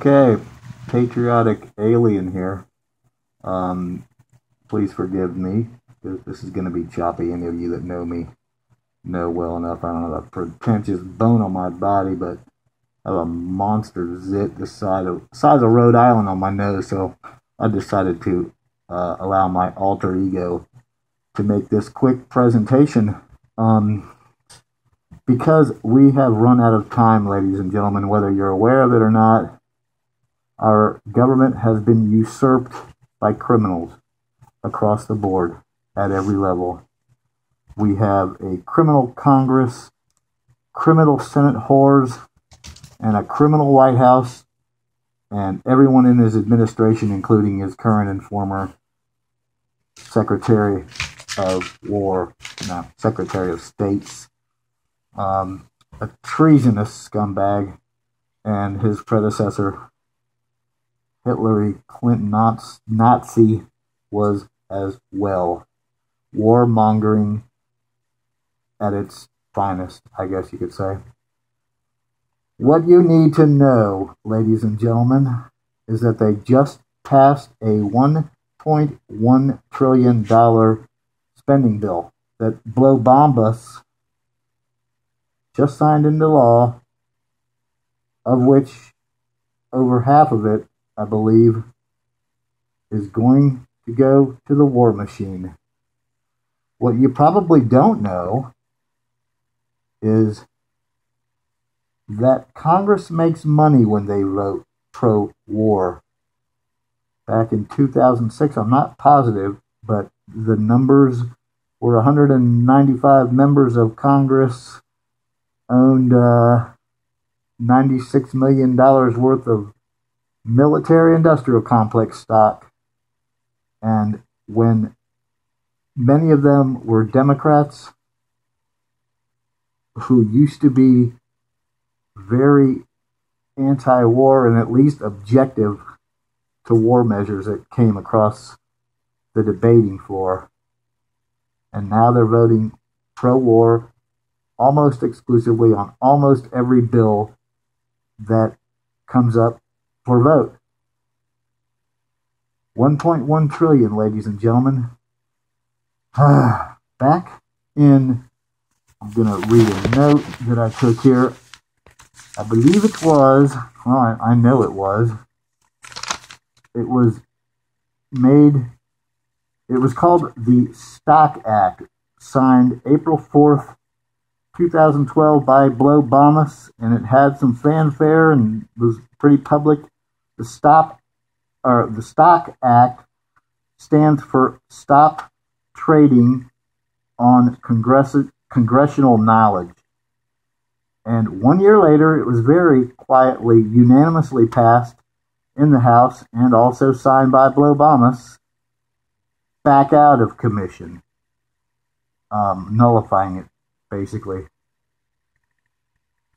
Okay, patriotic alien here. Please forgive me, because this is going to be choppy. Any of you that know me know well enough. I don't have a pretentious bone on my body, but I have a monster zit the size of Rhode Island on my nose, so I decided to allow my alter ego to make this quick presentation. Because we have run out of time, ladies and gentlemen, whether you're aware of it or not, our government has been usurped by criminals across the board at every level. We have a criminal Congress, criminal Senate whores, and a criminal White House, and everyone in his administration, including his current and former Secretary of States, a treasonous scumbag, and his predecessor, Hillary Clinton Nazi, was as well. Warmongering at its finest, I guess you could say. What you need to know, ladies and gentlemen, is that they just passed a $1.1 trillion spending bill that Blow Bombas just signed into law, of which over half of it, I believe, is going to go to the war machine. What you probably don't know is that Congress makes money when they vote pro-war. Back in 2006, I'm not positive, but the numbers were 195 members of Congress owned $96 million worth of military-industrial complex stock. And when many of them were Democrats who used to be very anti-war and at least objective to war measures that came across the debating floor. And now they're voting pro-war almost exclusively on almost every bill that comes up for vote. 1.1 trillion, ladies and gentlemen. Back in, I'm going to read a note that I took here. I believe it was, well, I know it was made, it was called the Stock Act, signed April 4th, 2012 by Blow Bombas, and it had some fanfare and was pretty public. The Stock Act stands for Stop Trading on Congressional Knowledge. And 1 year later, it was very quietly, unanimously passed in the House and also signed by Blow Bombas back out of commission, nullifying it, basically.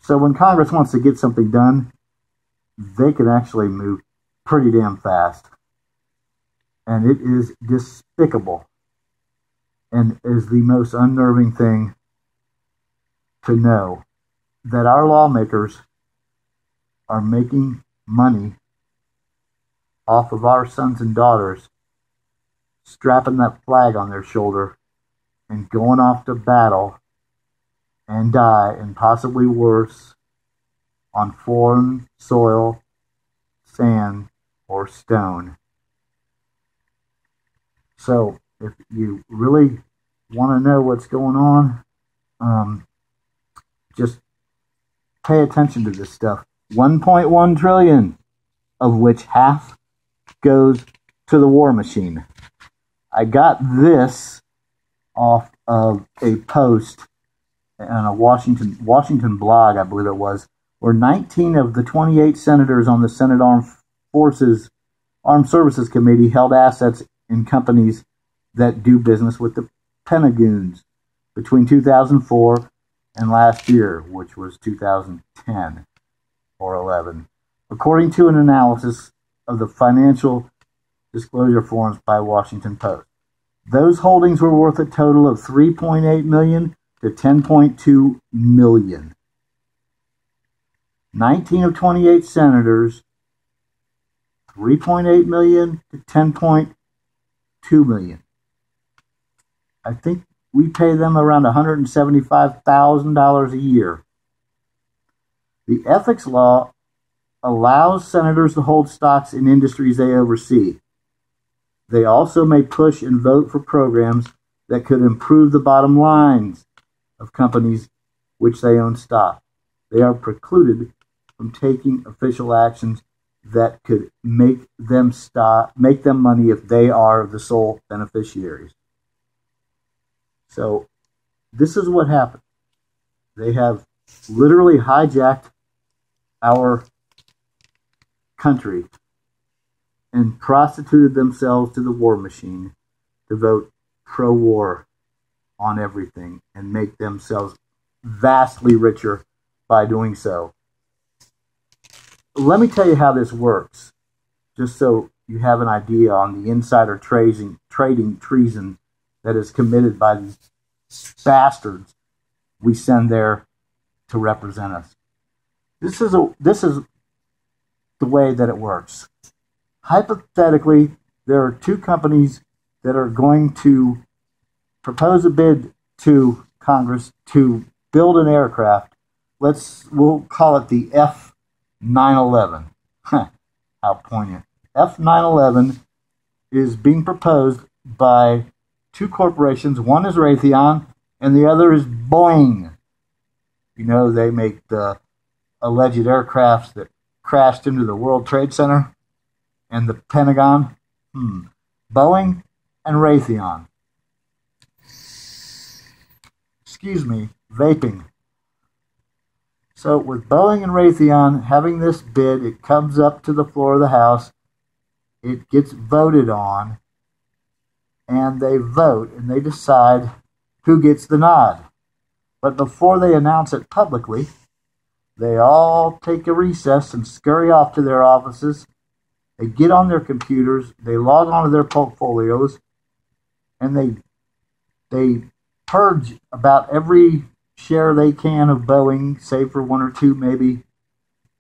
So when Congress wants to get something done, they can actually move pretty damn fast. And it is despicable and is the most unnerving thing to know that our lawmakers are making money off of our sons and daughters strapping that flag on their shoulder and going off to battle and die, and possibly worse, on foreign soil, sand, or stone. So, if you really want to know what's going on, just pay attention to this stuff. 1.1 trillion, of which half goes to the war machine. I got this off of a post on a Washington blog, I believe it was, where 19 of the 28 senators on the Senate Armed Services Committee held assets in companies that do business with the Pentagoons between 2004 and last year, which was 2010 or 11, according to an analysis of the financial disclosure forms by Washington Post. Those holdings were worth a total of $3.8 million to $10.2 million. 19 of 28 senators $3.8 million to $10.2 million. I think we pay them around $175,000 a year. The ethics law allows senators to hold stocks in industries they oversee. They also may push and vote for programs that could improve the bottom lines of companies which they own stock. They are precluded from taking official actions that could make them money if they are the sole beneficiaries. So this is what happened. They have literally hijacked our country and prostituted themselves to the war machine to vote pro-war on everything and make themselves vastly richer by doing so. Let me tell you how this works, just so you have an idea on the insider trading treason that is committed by these bastards we send there to represent us. This is the way that it works. Hypothetically, there are two companies that are going to propose a bid to Congress to build an aircraft. We'll call it the F-911. How poignant. F-911 is being proposed by two corporations. One is Raytheon, and the other is Boeing. You know, they make the alleged aircrafts that crashed into the World Trade Center and the Pentagon. Boeing and Raytheon. Excuse me, vaping. So with Boeing and Raytheon having this bid, it comes up to the floor of the House. It gets voted on, and they vote, and they decide who gets the nod. But before they announce it publicly, they all take a recess and scurry off to their offices. They get on their computers, they log onto their portfolios, and they purge about every share they can of Boeing, save for one or two maybe,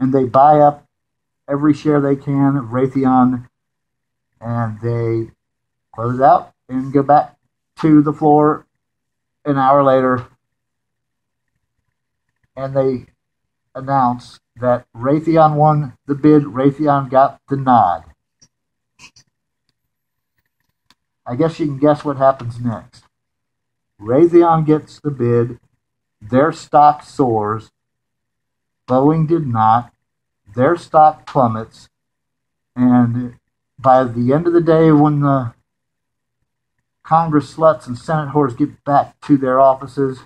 and they buy up every share they can of Raytheon, and they close out and go back to the floor an hour later, and they announce that Raytheon won the bid, Raytheon got the nod. I guess you can guess what happens next. Raytheon gets the bid, their stock soars, Boeing did not, their stock plummets, and by the end of the day, when the Congress sluts and Senate whores get back to their offices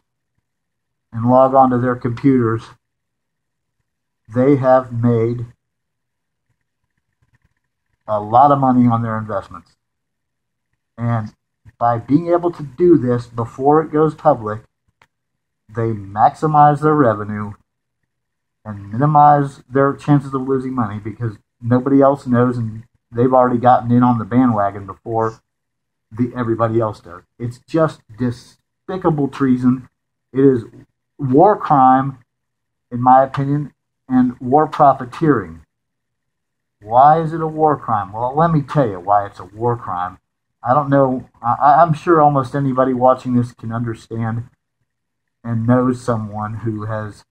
and log onto their computers, they have made a lot of money on their investments. And by being able to do this before it goes public, they maximize their revenue and minimize their chances of losing money because nobody else knows, and they've already gotten in on the bandwagon before everybody else does. It's just despicable treason. It is war crime, in my opinion, and war profiteering. Why is it a war crime? Well, let me tell you why it's a war crime. I don't know. I'm sure almost anybody watching this can understand and knows someone who has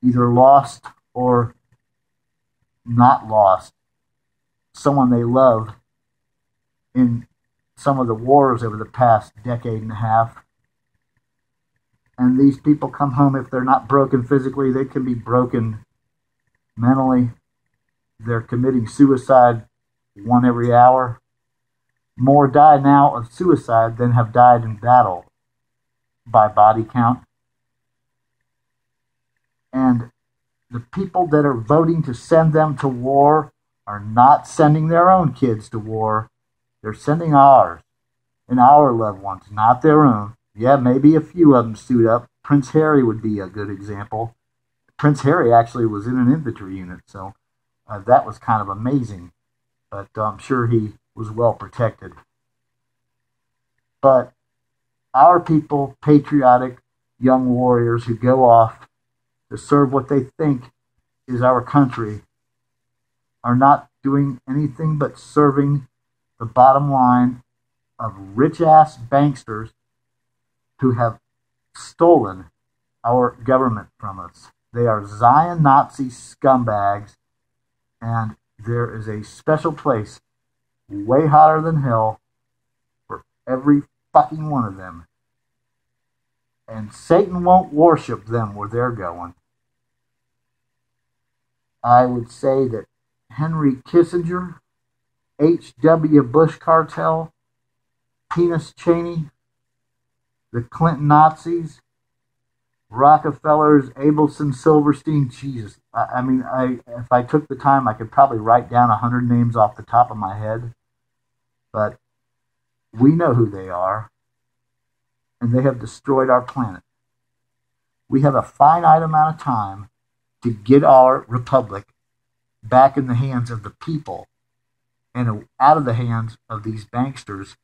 either lost or not lost someone they love in some of the wars over the past decade and a half. And these people come home, if they're not broken physically, they can be broken mentally. They're committing suicide one every hour. More die now of suicide than have died in battle by body count. And the people that are voting to send them to war are not sending their own kids to war. They're sending ours and our loved ones, not their own. Yeah, maybe a few of them suit up. Prince Harry would be a good example. Prince Harry actually was in an infantry unit, so that was kind of amazing. But I'm sure he was well protected. But our people, patriotic young warriors who go off to serve what they think is our country, are not doing anything but serving the bottom line of rich-ass banksters who have stolen our government from us. They are Zion Nazi scumbags, and there is a special place way hotter than hell for every fucking one of them. And Satan won't worship them where they're going. I would say that Henry Kissinger, H.W. Bush cartel, Penis Cheney, the Clinton Nazis, Rockefellers, Abelson, Silverstein, Jesus. I mean, if I took the time, I could probably write down 100 names off the top of my head. But we know who they are, and they have destroyed our planet. We have a finite amount of time to get our republic back in the hands of the people and out of the hands of these banksters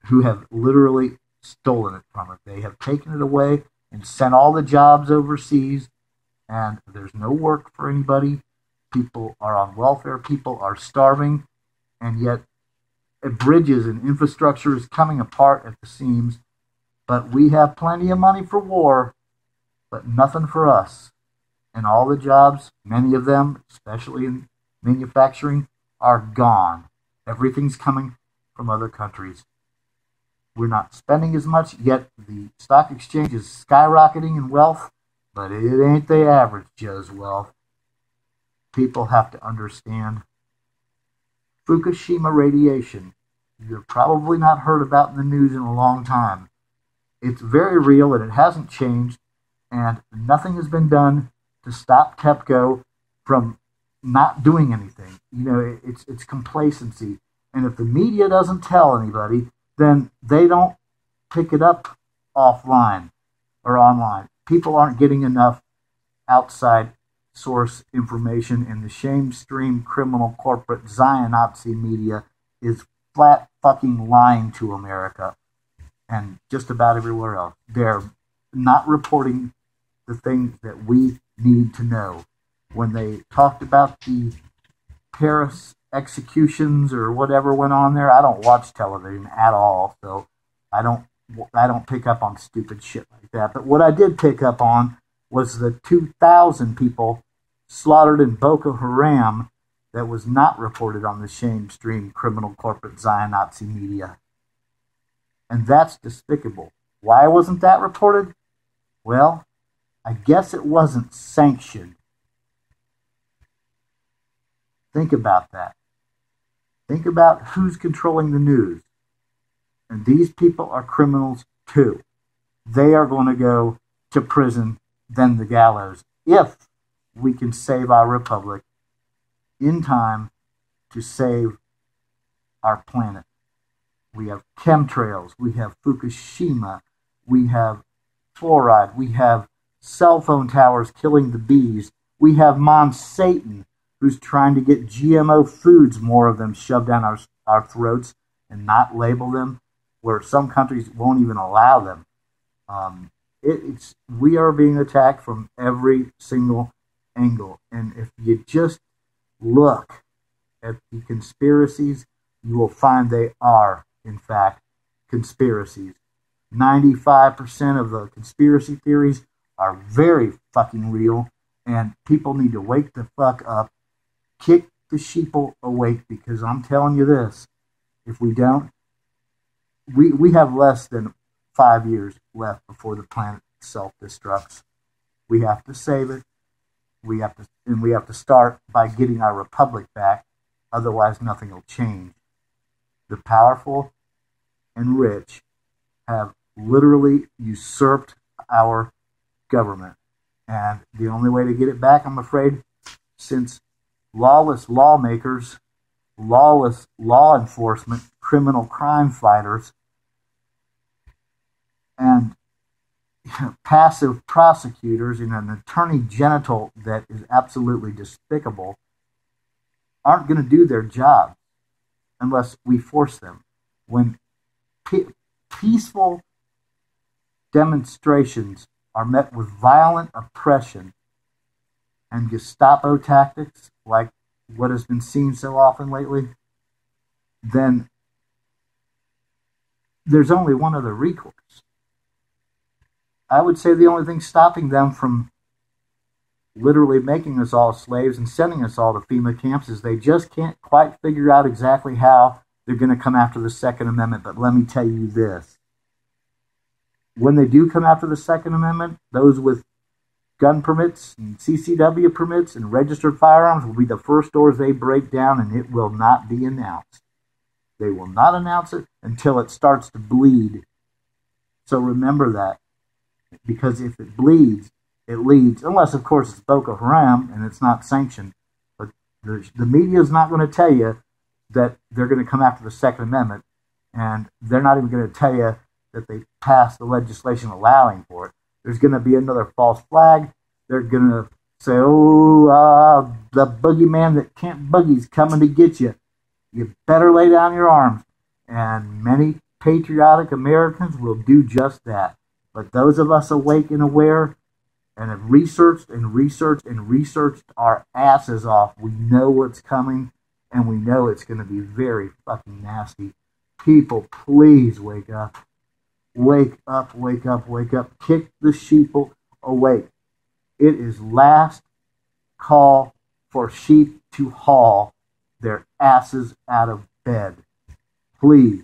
who have literally stolen it from us. They have taken it away and sent all the jobs overseas, and there's no work for anybody. People are on welfare. People are starving, and yet bridges and infrastructure is coming apart at the seams. But we have plenty of money for war, but nothing for us. And all the jobs, many of them, especially in manufacturing, are gone. Everything's coming from other countries. We're not spending as much, yet the stock exchange is skyrocketing in wealth, but it ain't the average Joe's wealth. People have to understand Fukushima radiation. You've probably not heard about in the news in a long time. It's very real, and it hasn't changed, and nothing has been done to stop TEPCO from not doing anything. You know, it's complacency. And if the media doesn't tell anybody, then they don't pick it up offline or online. People aren't getting enough outside source information, and the shame stream criminal corporate Zion Nazi media is flat fucking lying to America and just about everywhere else. They're not reporting the things that we need to know. When they talked about the Paris executions or whatever went on there, I don't watch television at all, so I don't pick up on stupid shit like that. But what I did pick up on was the 2,000 people slaughtered in Boko Haram that was not reported on the shame stream criminal corporate Zion Nazi media. And that's despicable. Why wasn't that reported? Well, I guess it wasn't sanctioned. Think about that. Think about who's controlling the news. And these people are criminals too. They are going to go to prison, then the gallows, if we can save our republic in time to save our planet. We have chemtrails, we have Fukushima, we have fluoride, we have cell phone towers killing the bees, we have Satan, who's trying to get GMO foods, more of them, shoved down our throats and not label them, where some countries won't even allow them. We are being attacked from every single angle. And if you just look at the conspiracies, you will find they are, in fact, conspiracies. 95% of the conspiracy theories are very fucking real, and people need to wake the fuck up. Kick the sheeple awake, because I'm telling you this, if we don't, we have less than 5 years left before the planet self-destructs. We have to save it. We have to start by getting our republic back. Otherwise, nothing will change. The powerful and rich have literally usurped our government. And the only way to get it back, I'm afraid, since lawless lawmakers, lawless law enforcement, criminal crime fighters, and passive prosecutors and an attorney general that is absolutely despicable aren't going to do their job unless we force them. When peaceful demonstrations are met with violent oppression and Gestapo tactics like what has been seen so often lately, then there's only one other recourse. I would say the only thing stopping them from literally making us all slaves and sending us all to FEMA camps is they just can't quite figure out exactly how they're going to come after the Second Amendment. But let me tell you this. When they do come after the Second Amendment, those with gun permits and CCW permits and registered firearms will be the first doors they break down, and it will not be announced. They will not announce it until it starts to bleed. So remember that, because if it bleeds, it leads, unless of course it's Boko Haram and it's not sanctioned. But the media is not going to tell you that they're going to come after the Second Amendment, and they're not even going to tell you that they passed the legislation allowing for it. There's going to be another false flag. They're going to say, the boogeyman that can't boogie's coming to get you. You better lay down your arms. And many patriotic Americans will do just that. But those of us awake and aware and have researched our asses off, we know what's coming, and we know it's going to be very fucking nasty. People, please wake up. Wake up, wake up, wake up. Kick the sheeple awake. It is last call for sheep to haul their asses out of bed. Please